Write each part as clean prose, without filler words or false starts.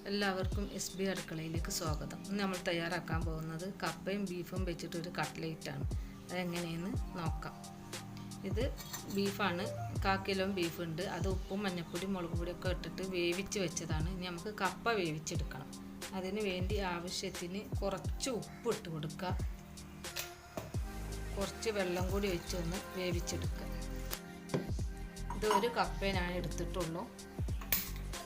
എല്ലാവർക്കും S B അടുക്കളയിലേക്ക് സ്വാഗതം. ഇന്ന് നമ്മൾ തയ്യാറാക്കാൻ പോകുന്നത് കപ്പയും ബീഫും വെച്ചിട്ടൊരു കട്ട്ലേറ്റാണ്. അതെങ്ങനെയെന്ന് നോക്കാം. ഇത് ബീഫാണ്, 1/4 കിലോ ബീഫുണ്ട്. അത് ഉപ്പും മഞ്ഞൾപ്പൊടി മുളക് പൊടിയൊക്കെ ഇട്ടിട്ട് വേവിച്ച് വെച്ചതാണ്. ഇനി നമുക്ക് കപ്പ വേവിച്ചെടുക്കണം. അതിന് വേണ്ടി ആവശ്യത്തിന് കുറച്ച് ഉപ്പ് ഇട്ട് കൊടുക്കുക, കുറച്ച് വെള്ളം കൂടി വെച്ചൊന്ന് വേവിച്ചെടുക്കുക. ഇത് ഒരു കപ്പേ ഞാൻ എടുത്തിട്ടുള്ളൂ.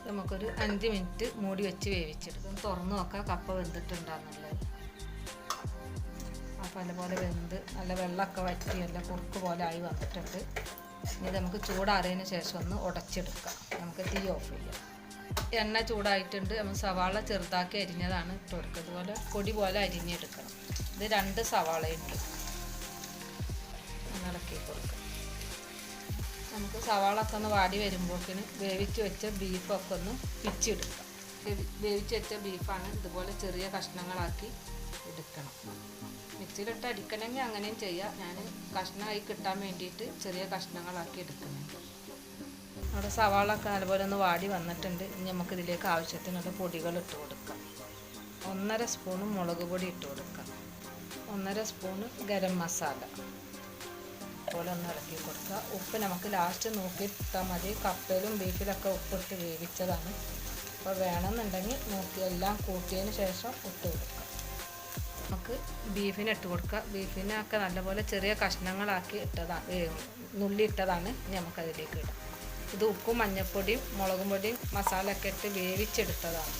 നമുക്കൊരു 5 മിനിറ്റ് മൂടി വെച്ച് വേവിച്ചെടുക്കും. തുറന്ന് നോക്കാം കപ്പ വെന്തിട്ടുണ്ടാകുന്നുള്ളത്. അപ്പോൾ അതുപോലെ വെന്ത് നല്ല വെള്ളമൊക്കെ വറ്റി നല്ല കുറുക്ക് പോലെ ആയി വന്നിട്ടുണ്ട്. ഇനി നമുക്ക് ചൂടാറിയതിന് ശേഷം ഒന്ന് ഉടച്ചെടുക്കാം. നമുക്ക് തീ ഓഫ് ചെയ്യാം. എണ്ണ ചൂടായിട്ടുണ്ട്. നമ്മൾ സവാള ചെറുതാക്കി അരിഞ്ഞതാണ് ഇട്ട് കൊടുക്കുക. അതുപോലെ പൊടി പോലെ അരിഞ്ഞെടുക്കണം. ഇത് 2 സവാളയുണ്ട്. ഇളക്കി കൊടുക്കുക. നമുക്ക് സവാളൊക്കെ ഒന്ന് വാടി വരുമ്പോഴേക്കിന് വേവിച്ച് വെച്ച ബീഫൊക്കെ ഒന്ന് പിച്ചെടുക്കാം. വേവിച്ച് വെച്ച ബീഫാണ്. ഇതുപോലെ ചെറിയ കഷ്ണങ്ങളാക്കി എടുക്കണം. മിക്സിയിലിട്ട് അടിക്കണമെങ്കിൽ അങ്ങനെയും ചെയ്യാം. ഞാൻ കഷ്ണമായി കിട്ടാൻ വേണ്ടിയിട്ട് ചെറിയ കഷ്ണങ്ങളാക്കി എടുക്കുന്നുണ്ട്. അവിടെ സവാളൊക്കെ അതുപോലെ ഒന്ന് വാടി വന്നിട്ടുണ്ട്. ഇനി നമുക്കിതിലേക്ക് ആവശ്യത്തിനുള്ള പൊടികൾ ഇട്ട് കൊടുക്കാം. 1.5 സ്പൂണ് മുളക് പൊടി ഇട്ട് കൊടുക്കാം. 1.5 സ്പൂണ് ഗരം മസാല പോലെ ഒന്ന് ഇളക്കി കൊടുക്കുക. ഉപ്പ് നമുക്ക് ലാസ്റ്റ് നോക്കിയിട്ടാൽ മതി. കപ്പയിലും ബീഫിലൊക്കെ ഉപ്പിട്ട് വേവിച്ചതാണ്. അപ്പോൾ വേണമെന്നുണ്ടെങ്കിൽ നോക്കി എല്ലാം കൂട്ടിയതിന് ശേഷം ഇട്ട് കൊടുക്കുക. നമുക്ക് ബീഫിന് ഇട്ട് കൊടുക്കുക. ബീഫിനൊക്കെ നല്ലപോലെ ചെറിയ കഷ്ണങ്ങളാക്കി നുള്ളി ഇട്ടതാണ്. ഇനി നമുക്കതിലേക്ക് ഇടാം. ഇത് ഉപ്പും മഞ്ഞൾപ്പൊടിയും മുളകും പൊടിയും മസാല ഒക്കെ ഇട്ട് വേവിച്ചെടുത്തതാണ്.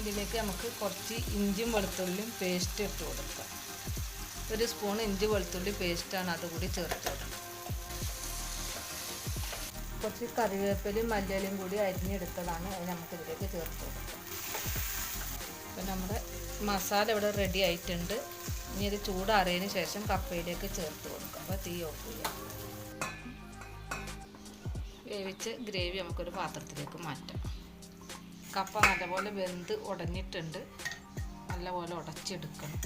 ഇതിലേക്ക് നമുക്ക് കുറച്ച് ഇഞ്ചിയും വെളുത്തുള്ളിയും പേസ്റ്റ് ഇട്ട് കൊടുക്കുക. 1 സ്പൂൺ ഇഞ്ചി വെളുത്തുള്ളി പേസ്റ്റാണ്, അതുകൂടി ചേർത്തിടണം. കുറച്ച് കറിവേപ്പിലയും മല്ലിയിലയും കൂടി അരിഞ്ഞെടുത്തതാണ്. അത് നമുക്കിതിലേക്ക് ചേർത്ത് കൊടുക്കാം. അപ്പം നമ്മുടെ മസാല ഇവിടെ റെഡി ആയിട്ടുണ്ട്. ഇനി ഇത് ചൂടാറിയതിന് ശേഷം കപ്പയിലേക്ക് ചേർത്ത് കൊടുക്കാം. അപ്പോൾ തീ ഓഫ് ചെയ്യാം. വേവിച്ച് ഗ്രേവി നമുക്കൊരു പാത്രത്തിലേക്ക് മാറ്റാം. കപ്പ നല്ലപോലെ വെന്ത് ഉടഞ്ഞിട്ടുണ്ട്. നല്ലപോലെ ഉടച്ചെടുക്കണം.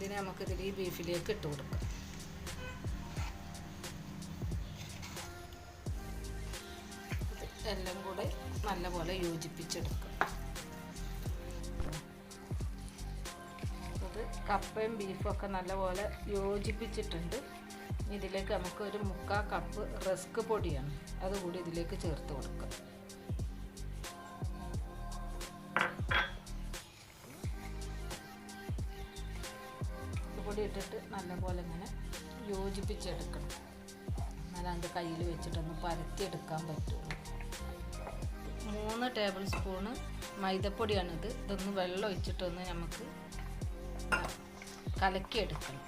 ഇതിനെ നമുക്കിതിൽ ഈ ബീഫിലേക്ക് ഇട്ട് കൊടുക്കാം. എല്ലാം കൂടെ നല്ലപോലെ യോജിപ്പിച്ചെടുക്കാം. അത് കപ്പയും ബീഫും ഒക്കെ നല്ലപോലെ യോജിപ്പിച്ചിട്ടുണ്ട്. ഇതിലേക്ക് നമുക്ക് ഒരു 3/4 കപ്പ് റസ്ക് പൊടിയാണ്, അതുകൂടി ഇതിലേക്ക് ചേർത്ത് കൊടുക്കാം. പൊടി ഇട്ടിട്ട് നല്ലപോലെ ഇങ്ങനെ യോജിപ്പിച്ചെടുക്കണം. എന്നാലും അതിൻ്റെ കയ്യിൽ വെച്ചിട്ടൊന്ന് പരത്തിയെടുക്കാൻ പറ്റുള്ളൂ. 3 ടേബിൾ സ്പൂണ് മൈദപ്പൊടിയാണിത്. ഇതൊന്ന് വെള്ളം ഒഴിച്ചിട്ടൊന്ന് നമുക്ക് കലക്കിയെടുക്കണം.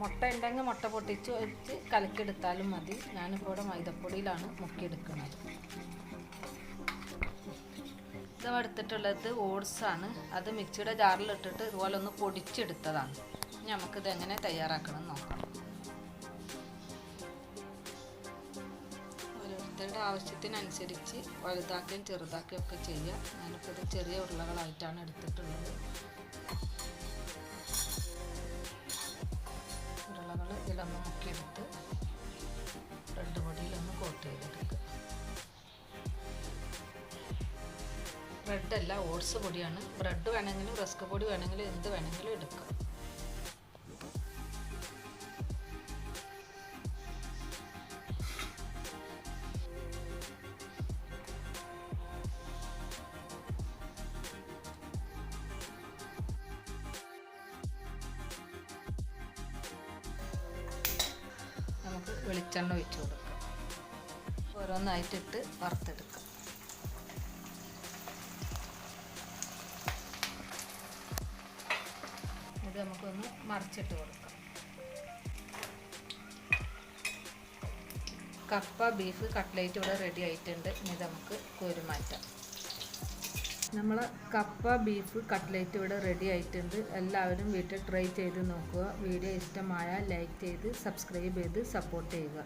മുട്ട ഉണ്ടെങ്കിൽ മുട്ട പൊട്ടിച്ച് വെച്ച് കലക്കിയെടുത്താലും മതി. ഞാനിപ്പോൾ ഇവിടെ മൈദപ്പൊടിയിലാണ് മുക്കിയെടുക്കുന്നത്. ഇത് എടുത്തിട്ടുള്ളത് ഓട്സാണ്. അത് മിക്സിയുടെ ജാറിലിട്ടിട്ട് ഇതുപോലെ ഒന്ന് പൊടിച്ചെടുത്തതാണ്. ഇനി നമുക്കിത് എങ്ങനെ തയ്യാറാക്കണം നോക്കാം. ഓരോരുത്തരുടെ ആവശ്യത്തിനനുസരിച്ച് വലുതാക്കുകയും ചെറുതാക്കുകയും ഒക്കെ ചെയ്യാം. ഞാനിപ്പോൾ ഇത് ചെറിയ ഉരുളകളായിട്ടാണ് എടുത്തിട്ടുള്ളത്. ഉരുളകൾ ഇതിലൊന്ന് മുക്കിയെടുത്ത് ബ്രെഡ് പൊടിയിലൊന്ന് കോട്ട് ചെയ്തെടുക്കുക. ബ്രെഡല്ല, ഓട്സ് പൊടിയാണ്. ബ്രെഡ് വേണമെങ്കിലും റസ്ക് പൊടി വേണമെങ്കിലും എന്ത് വേണമെങ്കിലും എടുക്കാം. നമുക്ക് വെളിച്ചെണ്ണ ഒഴിച്ച് കൊടുക്കാം. ഓരോന്നായിട്ടിട്ട് വറുത്തെടുക്കാം. ഇത് നമുക്കൊന്ന് മറിച്ചിട്ട് കൊടുക്കാം. കപ്പ ബീഫ് കട്ട്ലേറ്റ് ഇവിടെ റെഡി ആയിട്ടുണ്ട്. ഇനി നമുക്ക് കോരി മാറ്റാം. നമ്മൾ കപ്പ ബീഫ് കട്ട്ലേറ്റ് ഇവിടെ റെഡി ആയിട്ടുണ്ട്. എല്ലാവരും വീട്ടിൽ ട്രൈ ചെയ്ത് നോക്കുക. വീഡിയോ ഇഷ്ടമായാൽ ലൈക്ക് ചെയ്ത് സബ്സ്ക്രൈബ് ചെയ്ത് സപ്പോർട്ട് ചെയ്യുക.